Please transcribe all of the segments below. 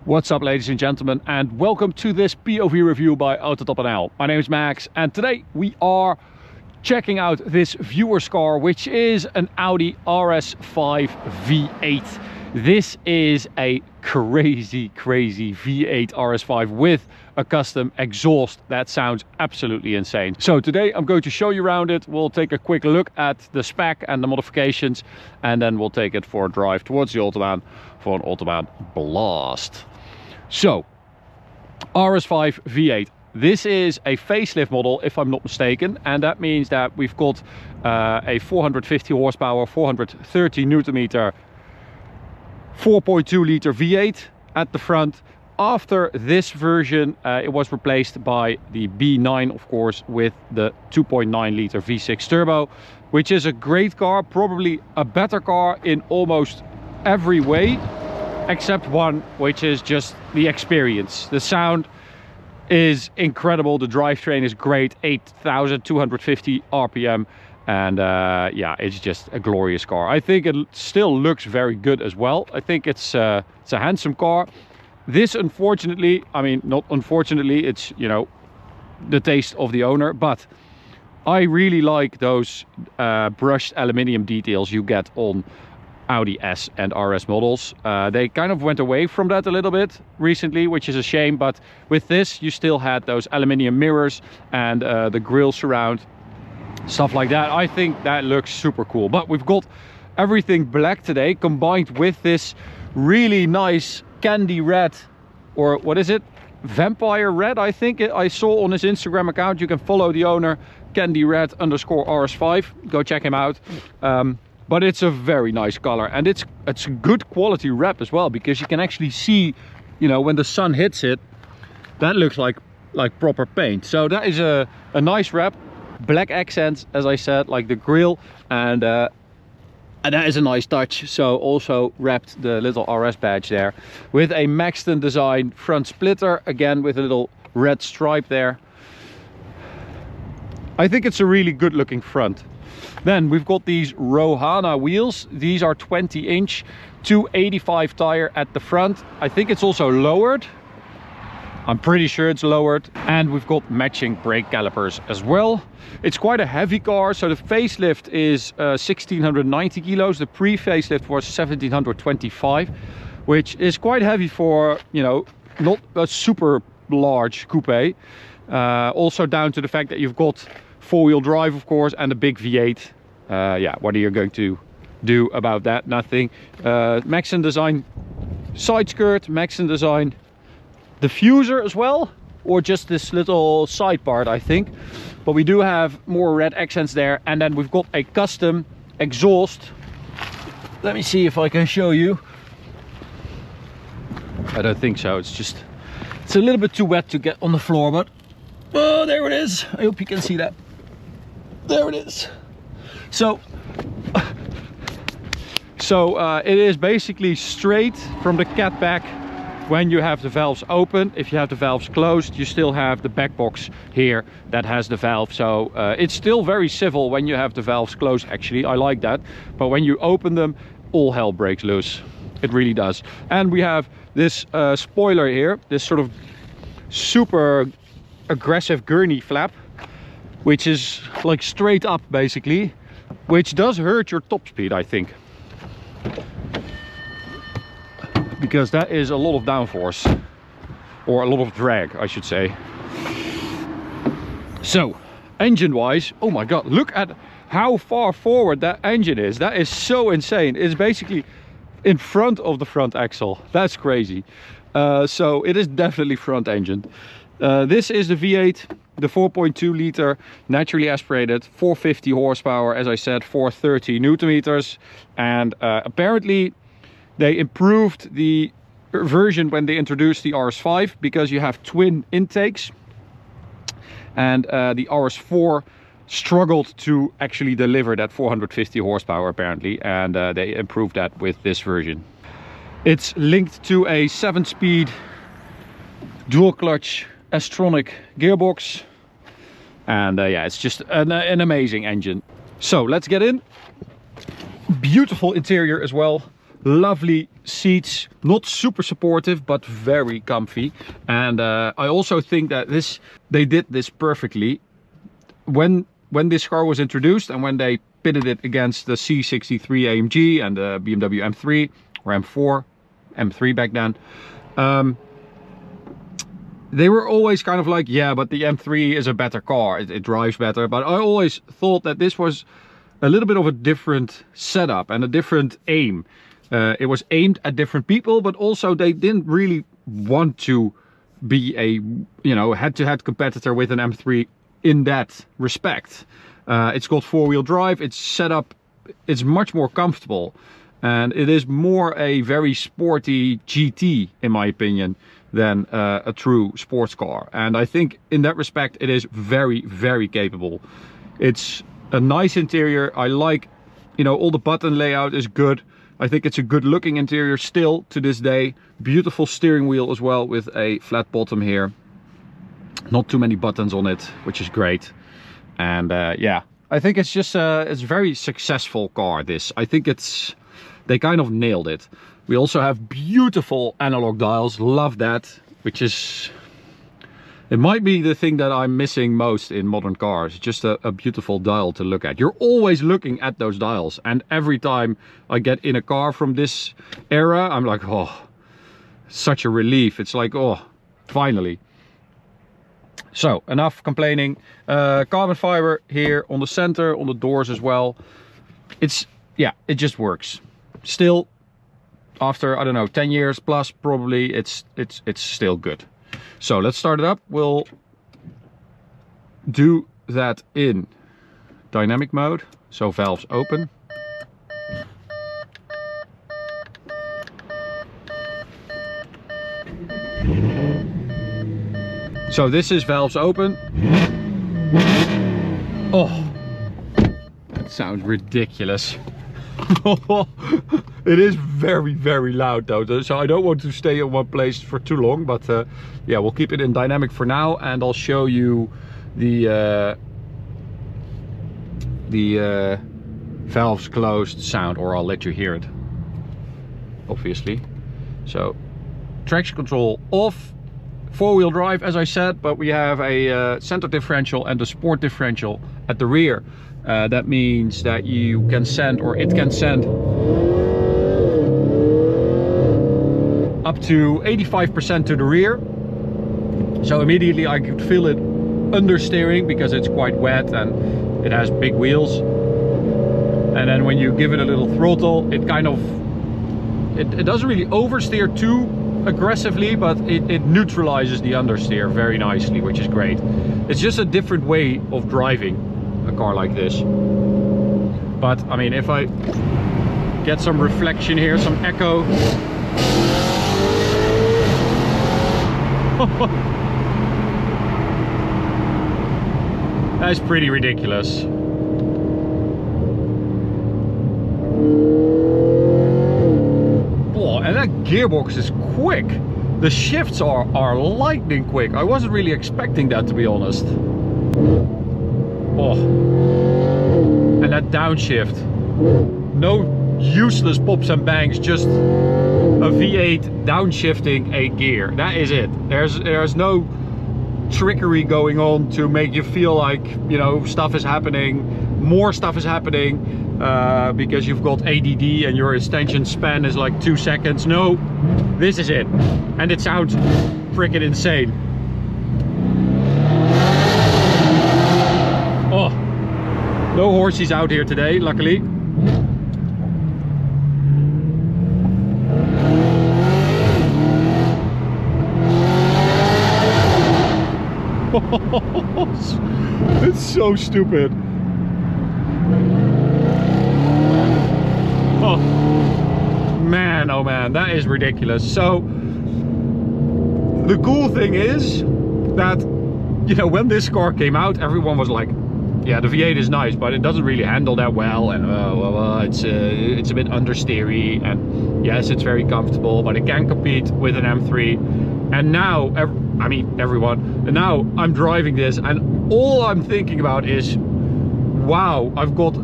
What's up, ladies and gentlemen, and welcome to this POV review by Autobahn. My name is Max, and today we are checking out this viewer's car, which is an Audi RS5 V8. This is a crazy V8 RS5 with a custom exhaust that sounds absolutely insane. So today I'm going to show you around it. We'll take a quick look at the spec and the modifications, and then we'll take it for a drive towards the Autobahn for an Autobahn blast. So, RS5 V8. This is a facelift model, if I'm not mistaken, and that means that we've got a 450 horsepower, 430 Newton meter, 4.2 liter V8 at the front. After this version, it was replaced by the B9, of course, with the 2.9 liter V6 turbo, which is a great car, probably a better car in almost every way, except one, which is just the experience. The sound is incredible, the drivetrain is great, 8,250 RPM, and yeah, it's just a glorious car. I think it still looks very good as well. I think it's a handsome car. This, unfortunately, I mean, not unfortunately, it's, you know, the taste of the owner, but I really like those brushed aluminium details you get on Audi S and RS models. They kind of went away from that a little bit recently, which is a shame, but with this you still had those aluminium mirrors and the grille surround, stuff like that. I think that looks super cool. But we've got everything black today, combined with this really nice candy red, or what is it, vampire red, I think I saw on his Instagram account. You can follow the owner, candy red _ RS5, go check him out. But it's a very nice color, and it's a good quality wrap as well, because you can actually see, you know, when the sun hits it, that looks like proper paint. So that is a nice wrap. Black accents, as I said, like the grille, and that is a nice touch. So also wrapped the little RS badge there with a Maxton design front splitter, again with a little red stripe there. I think it's a really good looking front. Then we've got these Rohana wheels. These are 20-inch, 285 tire at the front. I think it's also lowered. I'm pretty sure it's lowered. And we've got matching brake calipers as well. It's quite a heavy car. So the facelift is 1690 kilos. The pre-facelift was 1725, which is quite heavy for, you know, not a super large coupe. Also down to the fact that you've got four-wheel drive, of course, and a big V8. Yeah, what are you going to do about that? Nothing. Maxton design side skirt, Maxton design diffuser as well, or just this little side part, I think. But we do have more red accents there, and then we've got a custom exhaust. Let me see if I can show you. I don't think so. It's a little bit too wet to get on the floor, but oh, there it is. I hope you can see that. There it is. So it is basically straight from the cat back when you have the valves open. If you have the valves closed, you still have the back box here that has the valve. So it's still very civil when you have the valves closed, actually. I like that. But when you open them, all hell breaks loose. It really does. And we have this spoiler here, this sort of super aggressive gurney flap, which is like straight up basically, which does hurt your top speed, I think, because that is a lot of downforce, or a lot of drag, I should say. So engine wise, oh my god, look at how far forward that engine is. That is so insane. It's basically in front of the front axle. That's crazy. So it is definitely front engine. This is the V8, the 4.2 liter naturally aspirated, 450 horsepower, as I said, 430 Newton meters. And apparently they improved the version when they introduced the RS5, because you have twin intakes, and the RS4 struggled to actually deliver that 450 horsepower apparently, and they improved that with this version. It's linked to a 7-speed dual clutch S-tronic gearbox, and yeah, it's just an amazing engine. So let's get in. Beautiful interior as well. lovely seats, not super supportive, but very comfy. And I also think that they did this perfectly. When this car was introduced and when they pitted it against the C63 AMG and the BMW M3 or M4, M3 back then, they were always kind of like, yeah, but the M3 is a better car, it drives better. But I always thought that this was a little bit of a different setup and a different aim. It was aimed at different people, but also they didn't really want to be a, you know, head-to-head competitor with an M3 in that respect. It's got four-wheel drive, it's set up, it's much more comfortable, and it is more a very sporty GT, in my opinion, than a true sports car. And I think in that respect it is very, very capable. It's a nice interior. I like, you know, all the button layout is good. I think it's a good looking interior still to this day. Beautiful steering wheel as well with a flat bottom here. Not too many buttons on it, which is great. And yeah, I think it's just it's a very successful car, this. I think they kind of nailed it. We also have beautiful analog dials, love that, which is, it might be the thing that I'm missing most in modern cars, just a beautiful dial to look at. You're always looking at those dials, and every time I get in a car from this era, I'm like, oh, such a relief. It's like, oh, finally. So, enough complaining. Carbon fiber here on the center, on the doors as well. Yeah, it just works. Still, after, I don't know, 10 years plus, probably it's still good. So let's start it up. We'll do that in dynamic mode. So valves open. So this is valves open. Oh, that sounds ridiculous. It is very, very loud though, so I don't want to stay in one place for too long, but yeah, we'll keep it in dynamic for now, and I'll show you the valves closed sound, or I'll let you hear it, obviously. So traction control off, four-wheel drive as I said, but we have a center differential and a sport differential at the rear. That means that you can send, or it can send, up to 85% to the rear. So immediately I could feel it understeering because it's quite wet and it has big wheels. And then when you give it a little throttle, it kind of, it doesn't really oversteer too aggressively, but it neutralizes the understeer very nicely, which is great. It's just a different way of driving a car like this. But I mean, if I get some reflection here, some echo. That's pretty ridiculous. Oh, and that gearbox is quick. The shifts are lightning quick. I wasn't really expecting that, to be honest. Oh, and that downshift. No useless pops and bangs, just a V8 downshifting a gear. That is it. There's no trickery going on to make you feel like, you know, stuff is happening, more stuff is happening because you've got ADD and your attention span is like 2 seconds. No, this is it, and it sounds freaking insane. Oh, no horses out here today, luckily. It's so stupid. Oh man, oh man, that is ridiculous. So the cool thing is that, you know, when this car came out, everyone was like, yeah, the V8 is nice, but it doesn't really handle that well, and it's a bit understeery, and yes, it's very comfortable, but it can compete with an M3. And now, I mean, everyone, and now I'm driving this, and all I'm thinking about is, wow, I've got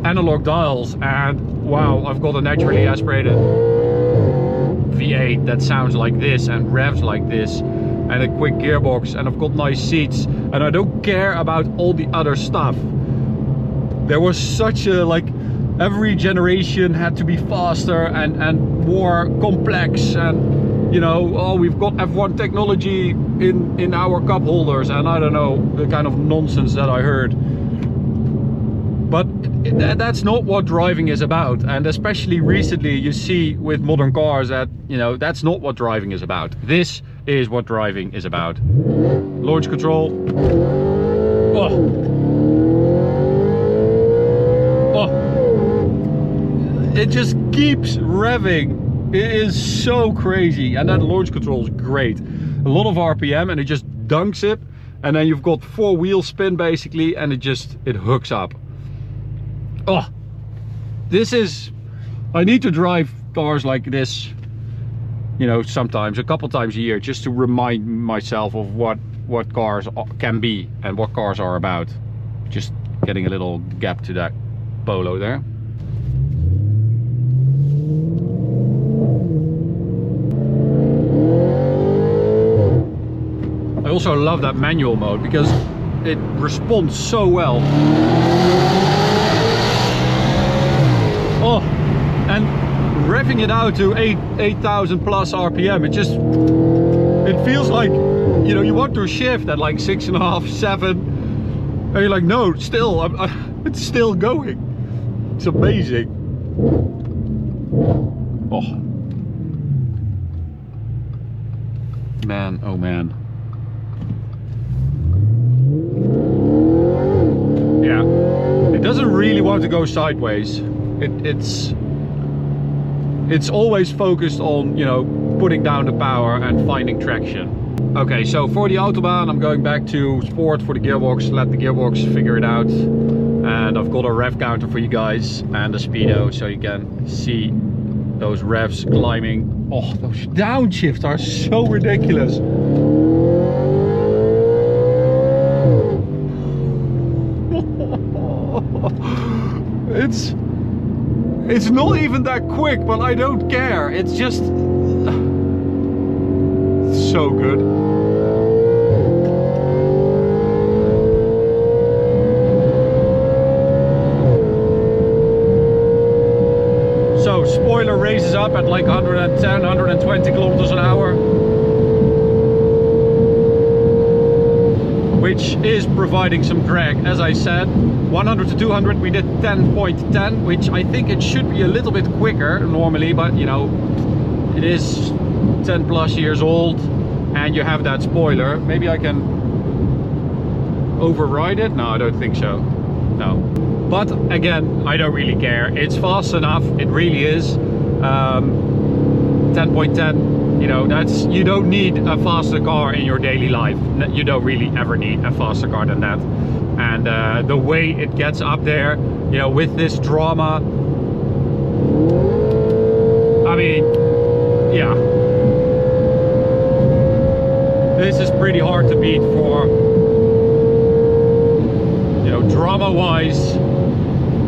analog dials, and wow, I've got a naturally aspirated V8 that sounds like this and revs like this, and a quick gearbox, and I've got nice seats, and I don't care about all the other stuff. There was such a, like, every generation had to be faster and more complex, and you know, oh, we've got F1 technology in our cup holders, and I don't know, the kind of nonsense that I heard. But that's not what driving is about, and especially recently you see with modern cars that, you know, that's not what driving is about. This is what driving is about. Launch control. Oh. Oh. It just keeps revving. It is so crazy, and that launch control is great. A lot of RPM, and it just dunks it, and then you've got 4 wheel spin basically, and it hooks up. Oh, this is, I need to drive cars like this, you know, sometimes, a couple times a year, just to remind myself of what cars can be and what cars are about. Just getting a little gap to that Polo there. I also love that manual mode because it responds so well. Oh, and revving it out to 8,000 plus RPM, it feels like, you know, you want to shift at like 6.5, 7, and you're like, no, still, it's still going. It's amazing. Oh, man, oh man. Yeah, it doesn't really want to go sideways. It's always focused on, you know, putting down the power and finding traction. Okay, so for the Autobahn, I'm going back to sport for the gearbox, let the gearbox figure it out. And I've got a rev counter for you guys and a speedo, so you can see those revs climbing. Oh, those downshifts are so ridiculous. It's not even that quick, but I don't care. It's just so good. So spoiler raises up at like 110, 120 kilometers an hour, which is providing some drag. As I said, 100 to 200 we did 10.10, which I think it should be a little bit quicker normally, but you know, it is 10 plus years old and you have that spoiler. Maybe I can override it. No, I don't think so. No, but again, I don't really care. It's fast enough, it really is. 10.10, you know, that's, you don't need a faster car in your daily life. You don't really ever need a faster car than that. And the way it gets up there, you know, with this drama, I mean, yeah, this is pretty hard to beat for, you know, drama wise,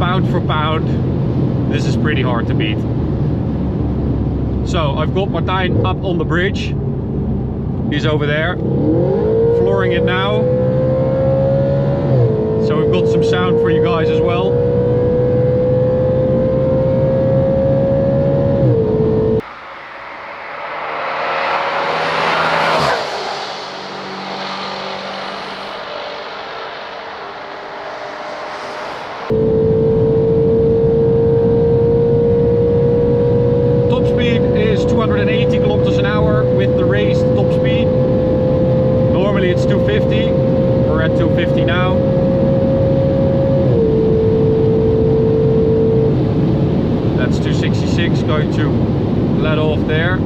pound for pound, this is pretty hard to beat. So I've got Martijn up on the bridge, he's over there, flooring it now. So we've got some sound for you guys as well. Top speed is 280 kilometers an hour with the raised top speed. Normally it's 250. We're at 250 now. That's 266, going to let off there.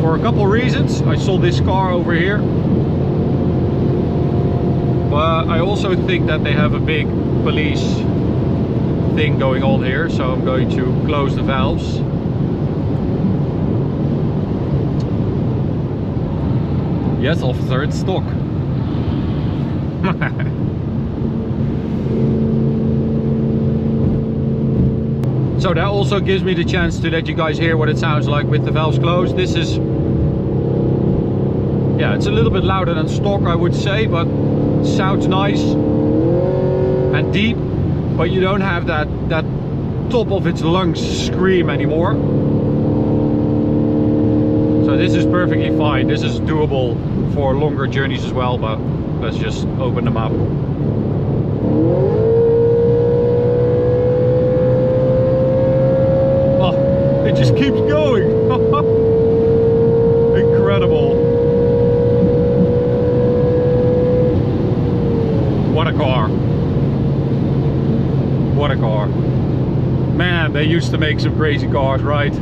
For a couple reasons. I saw this car over here. But I also think that they have a big police thing going on here. So I'm going to close the valves. Yes, officer, it's stock. So that also gives me the chance to let you guys hear what it sounds like with the valves closed. This is, yeah, it's a little bit louder than stock, I would say, but it sounds nice and deep, but you don't have that top of its lungs scream anymore. So this is perfectly fine. This is doable for longer journeys as well, but let's just open them up. Oh, it just keeps going. Incredible. What a car. What a car. Man, they used to make some crazy cars, right?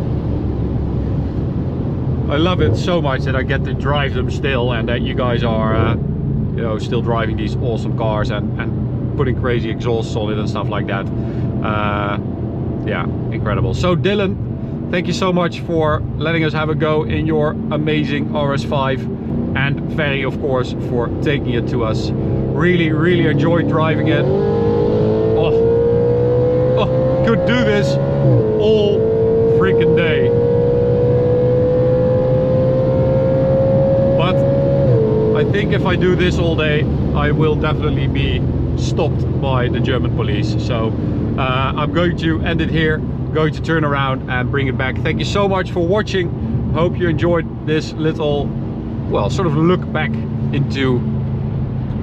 I love it so much that I get to drive them still, and that you guys are you know, still driving these awesome cars and putting crazy exhausts on it and stuff like that. Yeah, incredible. So Dylan, thank you so much for letting us have a go in your amazing RS5, and Ferry, of course, for taking it to us. Really enjoyed driving it. Oh, could do this all freaking day. But I think if I do this all day, I will definitely be stopped by the German police. So I'm going to end it here, going to turn around and bring it back. Thank you so much for watching. Hope you enjoyed this little, well, sort of look back into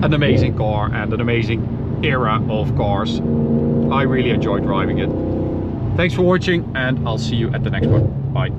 an amazing car and an amazing era of cars. I really enjoyed driving it. Thanks for watching, and I'll see you at the next one. Bye.